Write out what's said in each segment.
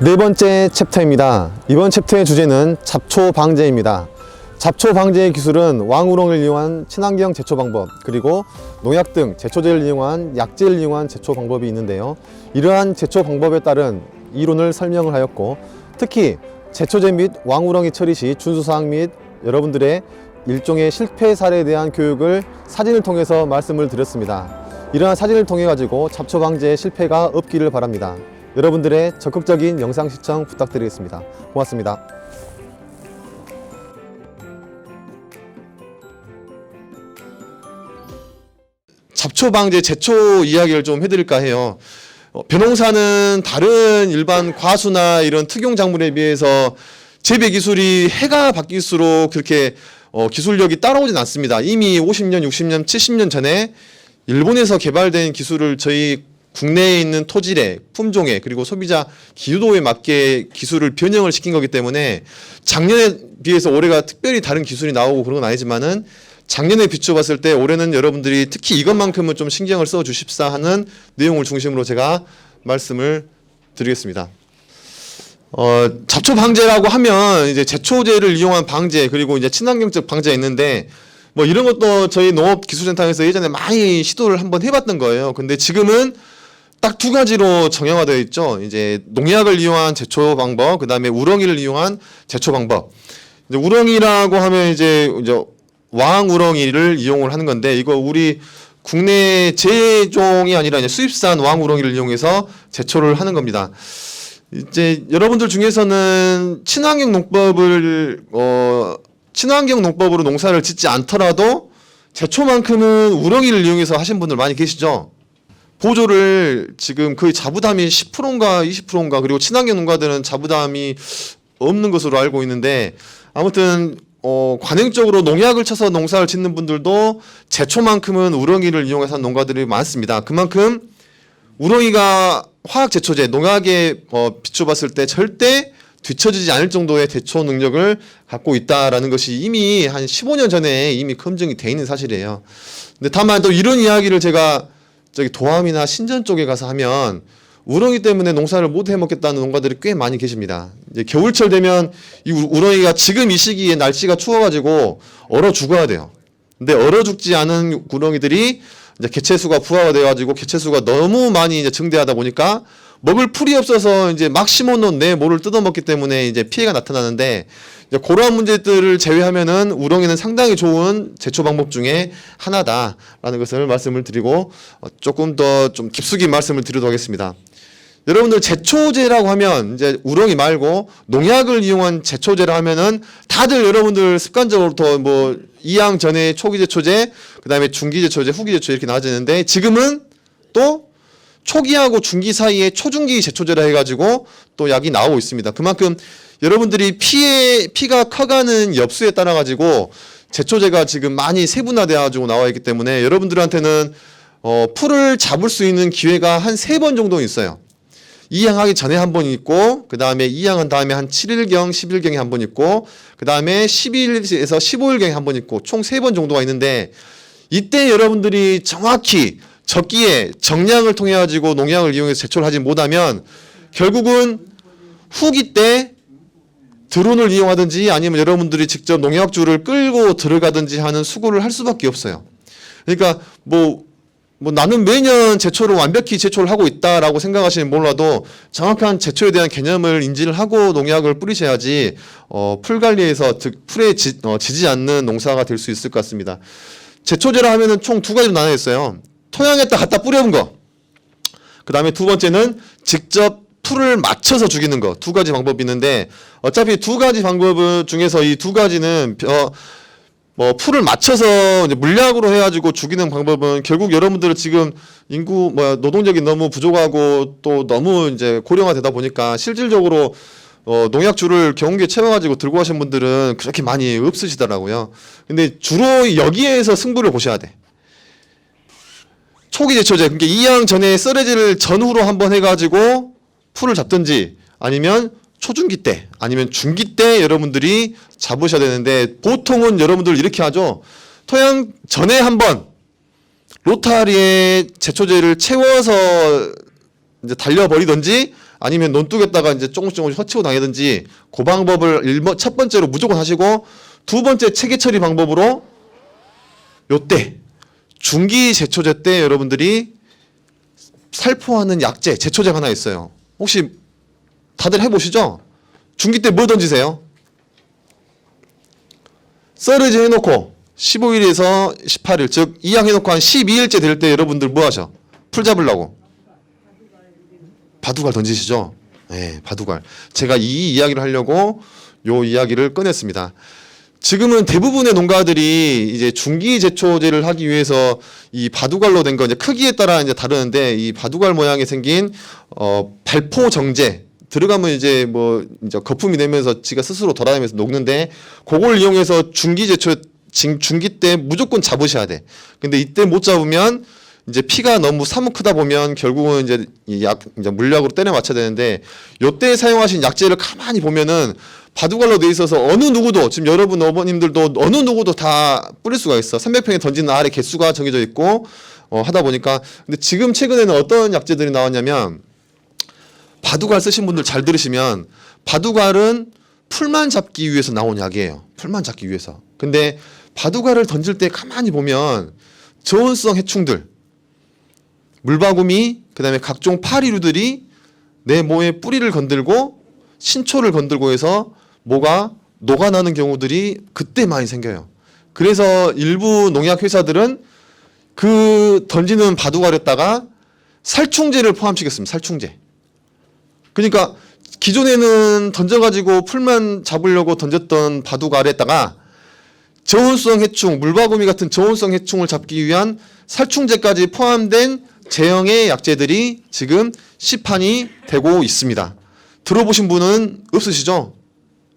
네 번째 챕터입니다. 이번 챕터의 주제는 잡초 방제입니다. 잡초 방제의 기술은 왕우렁을 이용한 친환경 제초 방법, 그리고 농약 등 제초제를 이용한 약재를 이용한 제초 방법이 있는데요. 이러한 제초 방법에 따른 이론을 설명을 하였고, 특히 제초제 및 왕우렁이 처리 시 준수사항 및 여러분들의 일종의 실패 사례에 대한 교육을 사진을 통해서 말씀을 드렸습니다. 이러한 사진을 통해 가지고 잡초 방제에 실패가 없기를 바랍니다. 여러분들의 적극적인 영상 시청 부탁드리겠습니다. 고맙습니다. 잡초 방제 제초 이야기를 좀 해드릴까 해요. 벼농사는 다른 일반 과수나 이런 특용 작물에 비해서 재배 기술이 해가 바뀔수록 그렇게 기술력이 따라오진 않습니다. 이미 50년, 60년, 70년 전에 일본에서 개발된 기술을 저희 국내에 있는 토질에, 품종에, 그리고 소비자 기후도에 맞게 기술을 변형을 시킨 거기 때문에 작년에 비해서 올해가 특별히 다른 기술이 나오고 그런 건 아니지만은 작년에 비춰봤을 때 올해는 여러분들이 특히 이것만큼은 좀 신경을 써 주십사 하는 내용을 중심으로 제가 말씀을 드리겠습니다. 잡초 방제라고 하면 이제 제초제를 이용한 방제, 그리고 이제 친환경적 방제가 있는데 뭐 이런 것도 저희 농업기술센터에서 예전에 많이 시도를 한번 해봤던 거예요. 근데 지금은 딱 두 가지로 정형화되어 있죠. 이제 농약을 이용한 제초 방법, 그 다음에 우렁이를 이용한 제초 방법. 이제 우렁이라고 하면 이제 왕우렁이를 이용을 하는 건데, 이거 우리 국내 제종이 아니라 이제 수입산 왕우렁이를 이용해서 제초를 하는 겁니다. 이제 여러분들 중에서는 친환경 농법으로 농사를 짓지 않더라도 제초만큼은 우렁이를 이용해서 하신 분들 많이 계시죠. 보조를 지금 거의 자부담이 10%인가 20%인가, 그리고 친환경 농가들은 자부담이 없는 것으로 알고 있는데, 아무튼 관행적으로 농약을 쳐서 농사를 짓는 분들도 제초만큼은 우렁이를 이용해서 하는 농가들이 많습니다. 그만큼 우렁이가 화학 제초제, 농약에 비춰봤을 때 절대 뒤처지지 않을 정도의 제초 능력을 갖고 있다라는 것이 이미 한 15년 전에 이미 검증이 돼 있는 사실이에요. 근데 다만 또 이런 이야기를 제가 저기 도암이나 신전 쪽에 가서 하면 우렁이 때문에 농사를 못 해먹겠다는 농가들이 꽤 많이 계십니다. 이제 겨울철 되면 이 우렁이가 지금 이 시기에 날씨가 추워가지고 얼어 죽어야 돼요. 근데 얼어 죽지 않은 우렁이들이 이제 개체수가 부화가 돼가지고 개체수가 너무 많이 이제 증대하다 보니까 먹을 풀이 없어서 이제 막 심어놓은 내 모를 뜯어먹기 때문에 이제 피해가 나타나는데, 이제 그러한 문제들을 제외하면은 우렁이는 상당히 좋은 제초 방법 중에 하나다라는 것을 말씀을 드리고 조금 더 좀 깊숙이 말씀을 드리도록 하겠습니다. 여러분들 제초제라고 하면 이제 우렁이 말고 농약을 이용한 제초제라 하면은 다들 여러분들 습관적으로 뭐 이양 전에 초기 제초제, 그다음에 중기 제초제, 후기 제초제 이렇게 나눠지는데, 지금은 또 초기하고 중기 사이에 초중기 제초제라 해가지고 또 약이 나오고 있습니다. 그만큼 여러분들이 피가 커가는 엽수에 따라 가지고 제초제가 지금 많이 세분화되어 가지고 나와 있기 때문에 여러분들한테는 풀을 잡을 수 있는 기회가 한 3번 정도 있어요. 이양하기 전에 한 번 있고, 그 다음에 이양한 다음에 한 7일경, 10일경에 한 번 있고, 그 다음에 12일에서 15일경에 한 번 있고, 총 3번 정도가 있는데, 이때 여러분들이 정확히 적기에 정량을 통해 가지고 농약을 이용해서 제초를 하지 못하면 결국은 후기 때 드론을 이용하든지 아니면 여러분들이 직접 농약주를 끌고 들어가든지 하는 수고를 할 수밖에 없어요. 그러니까 뭐 나는 매년 제초를 완벽히 제초를 하고 있다라고 생각하시면 몰라도 정확한 제초에 대한 개념을 인지를 하고 농약을 뿌리셔야지 풀 관리에서 풀에 지지 않는 농사가 될 수 있을 것 같습니다. 제초제라 하면은 총 2가지로 나눠 있어요. 토양에다 갖다 뿌려본 거. 그 다음에 두 번째는 직접 풀을 맞춰서 죽이는 거. 2가지 방법이 있는데, 어차피 2가지 방법 중에서 이 2가지는 풀을 맞춰서 이제 물약으로 해가지고 죽이는 방법은 결국 여러분들은 지금 인구 노동력이 너무 부족하고 또 너무 이제 고령화되다 보니까 실질적으로 농약주를 경운기에 채워가지고 들고 가신 분들은 그렇게 많이 없으시더라고요. 근데 주로 여기에서 승부를 보셔야 돼. 초기 제초제, 그러니까 이양 전에 썰어질 전후로 한번 해가지고 풀을 잡든지, 아니면 초중기 때, 아니면 중기 때 여러분들이 잡으셔야 되는데, 보통은 여러분들 이렇게 하죠. 토양 전에 한번 로타리에 제초제를 채워서 이제 달려버리든지, 아니면 논둑에다가 이제 조금씩 허치고 다니든지 그 방법을 첫 번째로 무조건 하시고 두 번째 체계 처리 방법으로 요때 중기 제초제 때 여러분들이 살포하는 약제, 제초제가 하나 있어요. 혹시 다들 해보시죠? 중기 때 뭐 던지세요? 썰어지 해놓고 15일에서 18일, 즉 이양해놓고 한 12일째 될 때 여러분들 뭐 하셔? 풀 잡으려고 바둑알 던지시죠? 네, 바둑알. 제가 이 이야기를 하려고 요 이야기를 꺼냈습니다. 지금은 대부분의 농가들이 이제 중기 제초제를 하기 위해서 이 바둑알로 된 거 이제 크기에 따라 이제 다르는데 이 바둑알 모양이 생긴 발포 정제 들어가면 이제 뭐 이제 거품이 되면서 지가 스스로 돌아다니면서 녹는데 그걸 이용해서 중기 제초 중기 때 무조건 잡으셔야 돼. 근데 이때 못 잡으면 이제 피가 너무 사뭇 크다 보면 결국은 이제 이제 물약으로 때려 맞춰야 되는데 요때 사용하신 약재를 가만히 보면은 바둑알로 돼 있어서 어느 누구도 지금 여러분 어머님들도 어느 누구도 다 뿌릴 수가 있어. 300평에 던지는 알의 개수가 정해져 있고 하다 보니까 근데 지금 최근에는 어떤 약재들이 나왔냐면 바둑알 쓰신 분들 잘 들으시면 바둑알은 풀만 잡기 위해서 나온 약이에요. 풀만 잡기 위해서. 근데 바둑알을 던질 때 가만히 보면 저온성 해충들 물바구미 그다음에 각종 파리류들이 내 몸의 뿌리를 건들고 신초를 건들고 해서 뭐가 녹아나는 경우들이 그때 많이 생겨요. 그래서 일부 농약 회사들은 그 던지는 바둑알에다가 살충제를 포함시켰습니다. 살충제. 그러니까 기존에는 던져가지고 풀만 잡으려고 던졌던 바둑알에다가 저온성 해충, 물바구미 같은 저온성 해충을 잡기 위한 살충제까지 포함된 제형의 약재들이 지금 시판이 되고 있습니다. 들어보신 분은 없으시죠?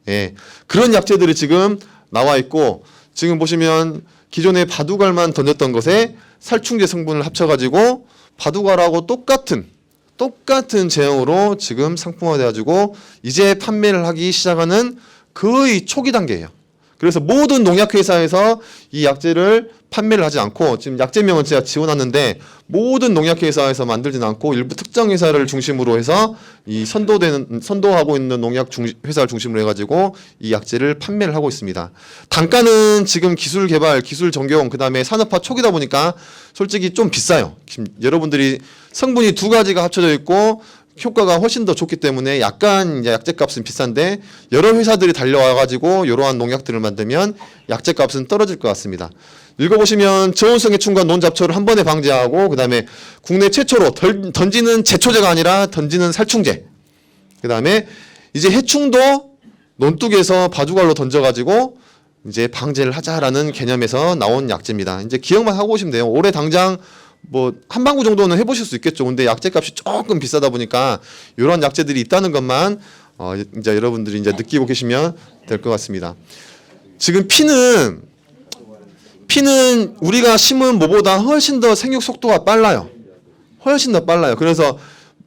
예. 그런 약재들이 지금 나와 있고 지금 보시면 기존에 바둑알만 던졌던 것에 살충제 성분을 합쳐가지고 바둑알하고 똑같은 제형으로 지금 상품화돼가지고 이제 판매를 하기 시작하는 거의 초기 단계예요. 그래서 모든 농약회사에서 이 약재를 판매를 하지 않고 지금 약재명은 제가 지워놨는데 모든 농약회사에서 만들지는 않고 일부 특정 회사를 중심으로 해서 이 선도하고 있는 농약 회사를 중심으로 해가지고 이 약재를 판매를 하고 있습니다. 단가는 지금 기술 개발, 기술 적용, 그다음에 산업화 초기다 보니까 솔직히 좀 비싸요. 지금 여러분들이 성분이 두 가지가 합쳐져 있고 효과가 훨씬 더 좋기 때문에 약간 약재값은 비싼데 여러 회사들이 달려와가지고 이러한 농약들을 만들면 약재값은 떨어질 것 같습니다. 읽어보시면 저온성 해충과 논잡초를 한 번에 방지하고 그다음에 국내 최초로 던지는 제초제가 아니라 던지는 살충제. 그다음에 이제 해충도 논둑에서 바둑알로 던져가지고 이제 방제를 하자라는 개념에서 나온 약재입니다. 이제 기억만 하고 오시면 돼요. 올해 당장 뭐 한방구 정도는 해보실 수 있겠죠. 근데 약재값이 조금 비싸다 보니까 이런 약재들이 있다는 것만 이제 여러분들이 이제 느끼고 계시면 될 것 같습니다. 지금 피는 우리가 심은 뭐보다 훨씬 더 생육 속도가 빨라요. 훨씬 더 빨라요. 그래서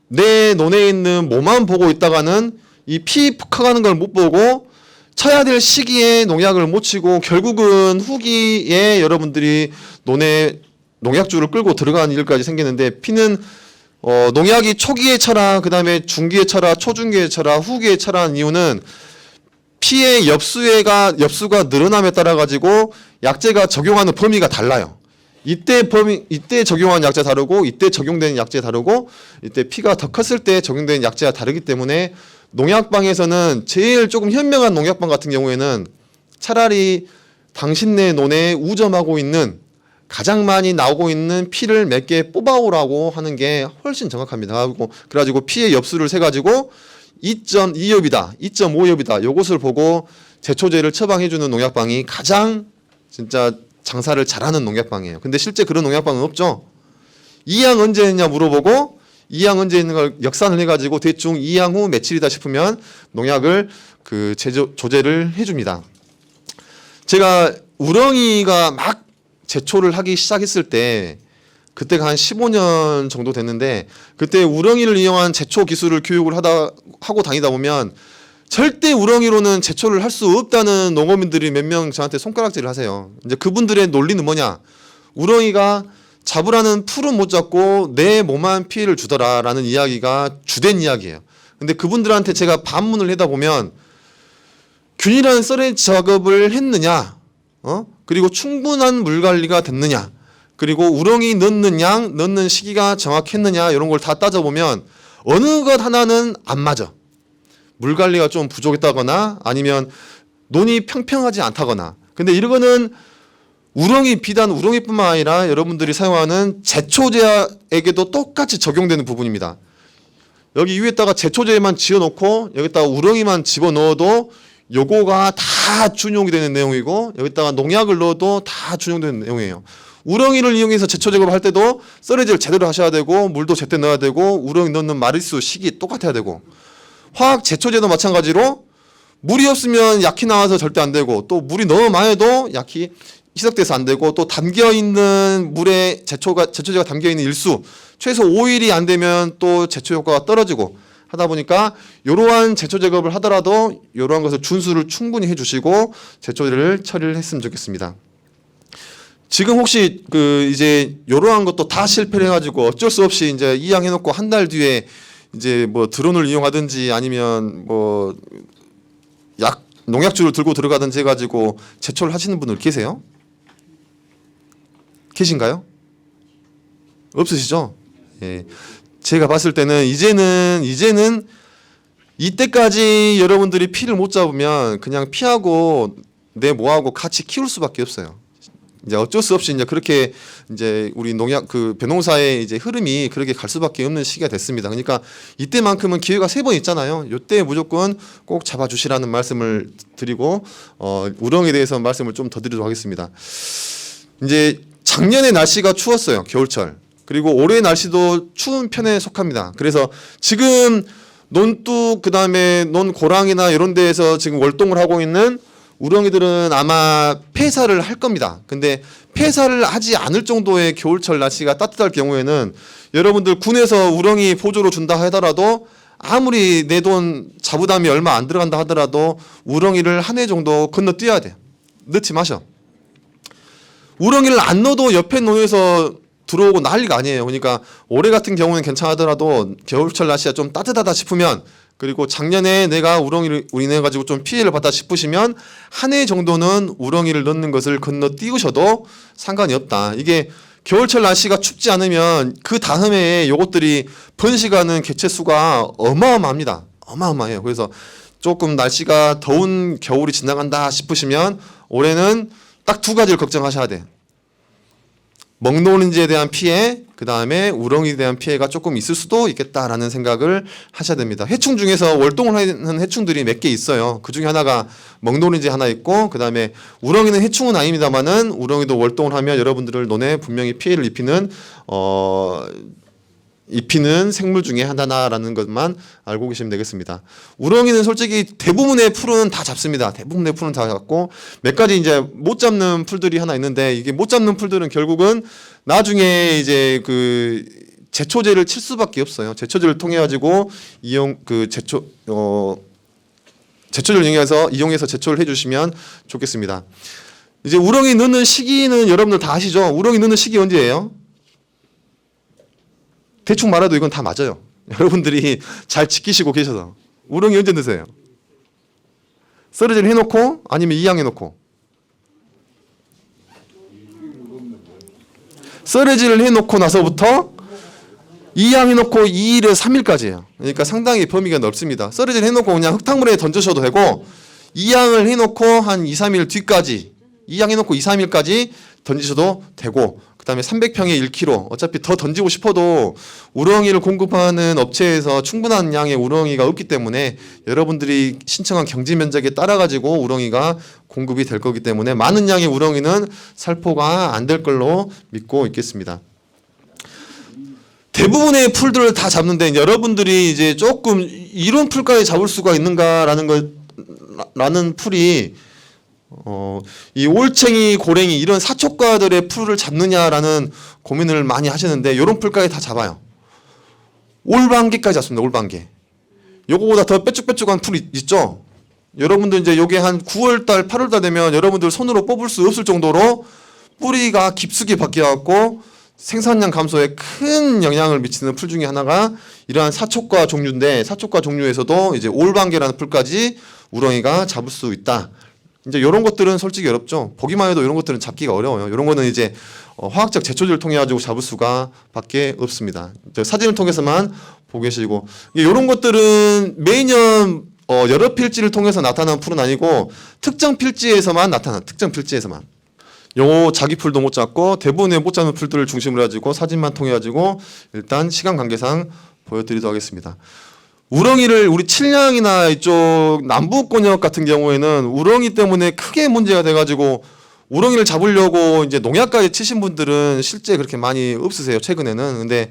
내 논에 있는 뭐만 보고 있다가는 이 피 커가는 걸 못 보고 쳐야 될 시기에 농약을 못 치고 결국은 후기에 여러분들이 논에 농약주를 끌고 들어가는 일까지 생기는데 피는 농약이 초기에 쳐라, 그 다음에 중기에 쳐라, 초중기에 쳐라, 후기에 쳐라는 이유는 피의 엽수가 늘어남에 따라 가지고 약재가 적용하는 범위가 달라요. 이때 적용하는 약재 다르고 이때 적용되는 약재 다르고 이때 피가 더 컸을 때 적용되는 약재가 다르기 때문에 농약방에서는 제일 조금 현명한 농약방 같은 경우에는 차라리 당신네 논에 우점하고 있는 가장 많이 나오고 있는 피를 몇 개 뽑아오라고 하는 게 훨씬 정확합니다. 그래가지고 피의 엽수를 세가지고 2.2엽이다, 2.5엽이다 요것을 보고 제초제를 처방해주는 농약방이 가장 진짜 장사를 잘하는 농약방이에요. 근데 실제 그런 농약방은 없죠. 이 양 언제 했냐 물어보고 이 양 언제 있는 걸 역산을 해가지고 대충 이 양 후 며칠이다 싶으면 농약을 조제를 해줍니다. 제가 우렁이가 막 제초를 하기 시작했을 때 그때가 한 15년 정도 됐는데 그때 우렁이를 이용한 제초 기술을 교육을 하고 다니다 보면 절대 우렁이로는 제초를 할 수 없다는 농어민들이 몇 명 저한테 손가락질을 하세요. 이제 그분들의 논리는 뭐냐? 우렁이가 잡으라는 풀은 못 잡고 내 몸만 피해를 주더라라는 이야기가 주된 이야기예요. 근데 그분들한테 제가 반문을 하다 보면 균일한 썰의 작업을 했느냐, 그리고 충분한 물 관리가 됐느냐, 그리고 우렁이 넣는 양, 넣는 시기가 정확했느냐 이런 걸 다 따져보면 어느 것 하나는 안 맞아. 물 관리가 좀 부족했다거나 아니면 논이 평평하지 않다거나. 근데 이거는 비단 우렁이뿐만 아니라 여러분들이 사용하는 제초제에게도 똑같이 적용되는 부분입니다. 여기 위에다가 제초제만 지어놓고 여기다가 우렁이만 집어넣어도 요거가 다 준용이 되는 내용이고 여기다가 농약을 넣어도 다 준용되는 내용이에요. 우렁이를 이용해서 제초 작업을 할 때도 썰어질 제대로 하셔야 되고 물도 제때 넣어야 되고 우렁이 넣는 마리수 시기 똑같아야 되고 화학 제초제도 마찬가지로 물이 없으면 약이 나와서 절대 안 되고 또 물이 너무 많아도 약이 희석돼서 안 되고 또 담겨있는 물에 제초제가 담겨있는 일수 최소 5일이 안 되면 또 제초 효과가 떨어지고 하다 보니까 이러한 제초 작업을 하더라도 이러한 것을 준수를 충분히 해주시고 제초제를 처리를 했으면 좋겠습니다. 지금 혹시 이제 이러한 것도 다 실패를 해가지고 어쩔 수 없이 이제 이양해놓고 한 달 뒤에 이제 뭐 드론을 이용하든지 아니면 뭐 농약주를 들고 들어가든지 해가지고 제초를 하시는 분들 계세요? 계신가요? 없으시죠? 예. 제가 봤을 때는 이제는 이때까지 여러분들이 피를 못 잡으면 그냥 피하고 내 뭐하고 같이 키울 수밖에 없어요. 이제 어쩔 수 없이 이제 그렇게 이제 우리 벼농사의 이제 흐름이 그렇게 갈 수밖에 없는 시기가 됐습니다. 그러니까 이때만큼은 기회가 3번 있잖아요. 이때 무조건 꼭 잡아주시라는 말씀을 드리고 우렁에 대해서 말씀을 좀 더 드리도록 하겠습니다. 이제 작년에 날씨가 추웠어요. 겨울철. 그리고 올해 날씨도 추운 편에 속합니다. 그래서 지금 논둑 그다음에 논고랑이나 이런 데에서 지금 월동을 하고 있는 우렁이들은 아마 폐사를 할 겁니다. 근데 폐사를 하지 않을 정도의 겨울철 날씨가 따뜻할 경우에는 여러분들 군에서 우렁이 보조로 준다 하더라도 아무리 내 돈 자부담이 얼마 안 들어간다 하더라도 우렁이를 한 해 정도 건너뛰어야 돼요. 넣지 마셔. 우렁이를 안 넣어도 옆에 논에서 들어오고 난리가 아니에요. 그러니까 올해 같은 경우는 괜찮아더라도 겨울철 날씨가 좀 따뜻하다 싶으면 그리고 작년에 내가 우렁이를 인해 가지고 좀 피해를 받다 싶으시면 한 해 정도는 우렁이를 넣는 것을 건너뛰으셔도 상관이 없다. 이게 겨울철 날씨가 춥지 않으면 그 다음 해에 요것들이 번식하는 개체 수가 어마어마합니다. 어마어마해요. 그래서 조금 날씨가 더운 겨울이 지나간다 싶으시면 올해는 딱 2가지를 걱정하셔야 돼. 먹노린지에 대한 피해, 그 다음에 우렁이에 대한 피해가 조금 있을 수도 있겠다라는 생각을 하셔야 됩니다. 해충 중에서 월동을 하는 해충들이 몇 개 있어요. 그 중에 하나가 먹노린지 하나 있고, 그 다음에 우렁이는 해충은 아닙니다만은 우렁이도 월동을 하면 여러분들을 논에 분명히 피해를 입히는 생물 중에 하나라는 것만 알고 계시면 되겠습니다. 우렁이는 솔직히 대부분의 풀은 다 잡습니다. 대부분의 풀은 다 잡고 몇 가지 이제 못 잡는 풀들이 하나 있는데 이게 못 잡는 풀들은 결국은 나중에 이제 그 제초제를 칠 수밖에 없어요. 제초제를 통해 가지고 제초제를 이용해서 제초를 해주시면 좋겠습니다. 이제 우렁이 넣는 시기는 여러분들 다 아시죠? 우렁이 넣는 시기 언제예요? 대충 말해도 이건 다 맞아요. 여러분들이 잘 지키시고 계셔서. 우렁이 언제 넣으세요? 썰어질 해놓고 아니면 이양해놓고. 썰어질을 해놓고 나서부터 이양해놓고 2일에서 3일까지예요. 그러니까 상당히 범위가 넓습니다. 썰어질 해놓고 그냥 흙탕물에 던져셔도 되고 이양을 해놓고 한 2, 3일 뒤까지 이양해놓고 2, 3일까지 던지셔도 되고 그 다음에 300평에 1kg 어차피 더 던지고 싶어도 우렁이를 공급하는 업체에서 충분한 양의 우렁이가 없기 때문에 여러분들이 신청한 경지 면적에 따라 가지고 우렁이가 공급이 될 거기 때문에 많은 양의 우렁이는 살포가 안 될 걸로 믿고 있겠습니다. 대부분의 풀들을 다 잡는데 여러분들이 이제 조금 이런 풀까지 잡을 수가 있는가라는 풀이 이 올챙이, 고랭이 이런 사촉과들의 풀을 잡느냐라는 고민을 많이 하시는데 이런 풀까지 다 잡아요. 올반개까지 잡습니다. 올반개. 요거보다 더 뾰족뾰족한 풀 있죠? 여러분들 이제 요게 한 9월달, 8월달 되면 여러분들 손으로 뽑을 수 없을 정도로 뿌리가 깊숙이 바뀌어갖고 생산량 감소에 큰 영향을 미치는 풀 중에 하나가 이러한 사촉과 종류인데 사촉과 종류에서도 이제 올방개라는 풀까지 우렁이가 잡을 수 있다. 이제 이런 것들은 솔직히 어렵죠. 보기만 해도 이런 것들은 잡기가 어려워요. 이런 거는 이제 화학적 제초제를 통해 가지고 잡을 수가 밖에 없습니다. 사진을 통해서만 보고 계시고 이런 것들은 매년 여러 필지를 통해서 나타나는 풀은 아니고 특정 필지에서만 나타나는 특정 필지에서만. 요 자기 풀도 못 잡고 대부분의 못 잡는 풀들을 중심으로 가지고 사진만 통해 가지고 일단 시간 관계상 보여드리도록 하겠습니다. 우렁이를 우리 칠량이나 이쪽 남부권역 같은 경우에는 우렁이 때문에 크게 문제가 돼가지고 우렁이를 잡으려고 이제 농약까지 치신 분들은 실제 그렇게 많이 없으세요 최근에는. 근데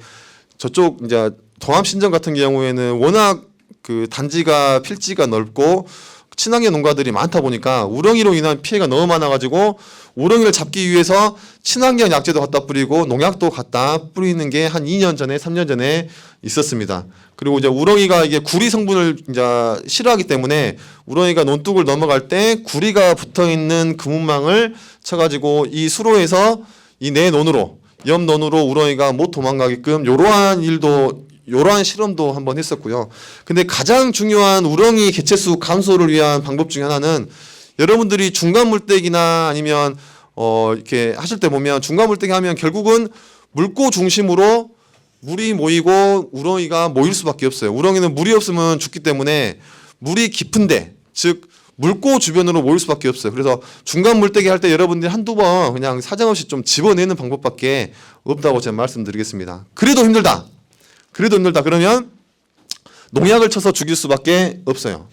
저쪽 이제 동암 신전 같은 경우에는 워낙 그 단지가 필지가 넓고 친환경 농가들이 많다 보니까 우렁이로 인한 피해가 너무 많아가지고 우렁이를 잡기 위해서 친환경 약제도 갖다 뿌리고 농약도 갖다 뿌리는 게 한 2년 전에 3년 전에 있었습니다. 그리고 이제 우렁이가 이게 구리 성분을 이제 싫어하기 때문에 우렁이가 논둑을 넘어갈 때 구리가 붙어 있는 그물망을 쳐가지고 이 수로에서 이 내 논으로 옆 논으로 우렁이가 못 도망가게끔 이러한 실험도 한번 했었고요. 근데 가장 중요한 우렁이 개체수 감소를 위한 방법 중에 하나는 여러분들이 중간 물떼기나 아니면 이렇게 하실 때 보면 중간 물떼기 하면 결국은 물고 중심으로 물이 모이고 우렁이가 모일 수밖에 없어요. 우렁이는 물이 없으면 죽기 때문에 물이 깊은데 즉 물고 주변으로 모일 수밖에 없어요. 그래서 중간 물떼기 할 때 여러분들이 한두 번 그냥 사정없이 좀 집어내는 방법밖에 없다고 제가 말씀드리겠습니다. 그래도 힘들다. 그러면 농약을 쳐서 죽일 수밖에 없어요.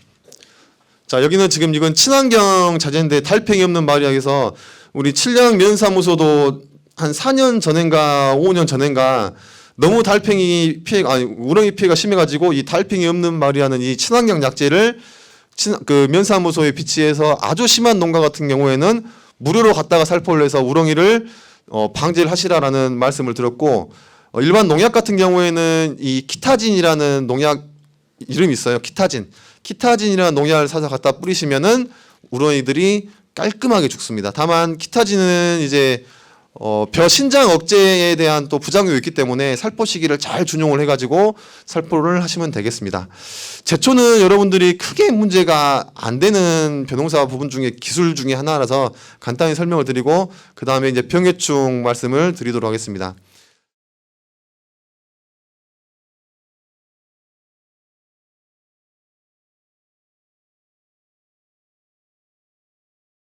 자, 여기는 지금 이건 친환경 자재인데 달팽이 없는 마을이라 해서 우리 칠량 면사무소도 한 4년 전인가 5년 전인가 너무 달팽이 피해가 우렁이 피해가 심해가지고 이 달팽이 없는 마을이라는 이 친환경 약재를 그 면사무소에 비치해서 아주 심한 농가 같은 경우에는 무료로 갖다가 살포를 해서 우렁이를 방지를 하시라라는 말씀을 들었고 일반 농약 같은 경우에는 이 키타진이라는 농약 이름이 있어요. 키타진이라는 농약을 사서 갖다 뿌리시면은 우렁이들이 깔끔하게 죽습니다. 다만 키타진은 이제 벼 신장 억제에 대한 또 부작용이 있기 때문에 살포 시기를 잘 준용을 해가지고 살포를 하시면 되겠습니다. 제초는 여러분들이 크게 문제가 안 되는 벼농사 부분 중에 기술 중에 하나라서 간단히 설명을 드리고 그 다음에 이제 병해충 말씀을 드리도록 하겠습니다.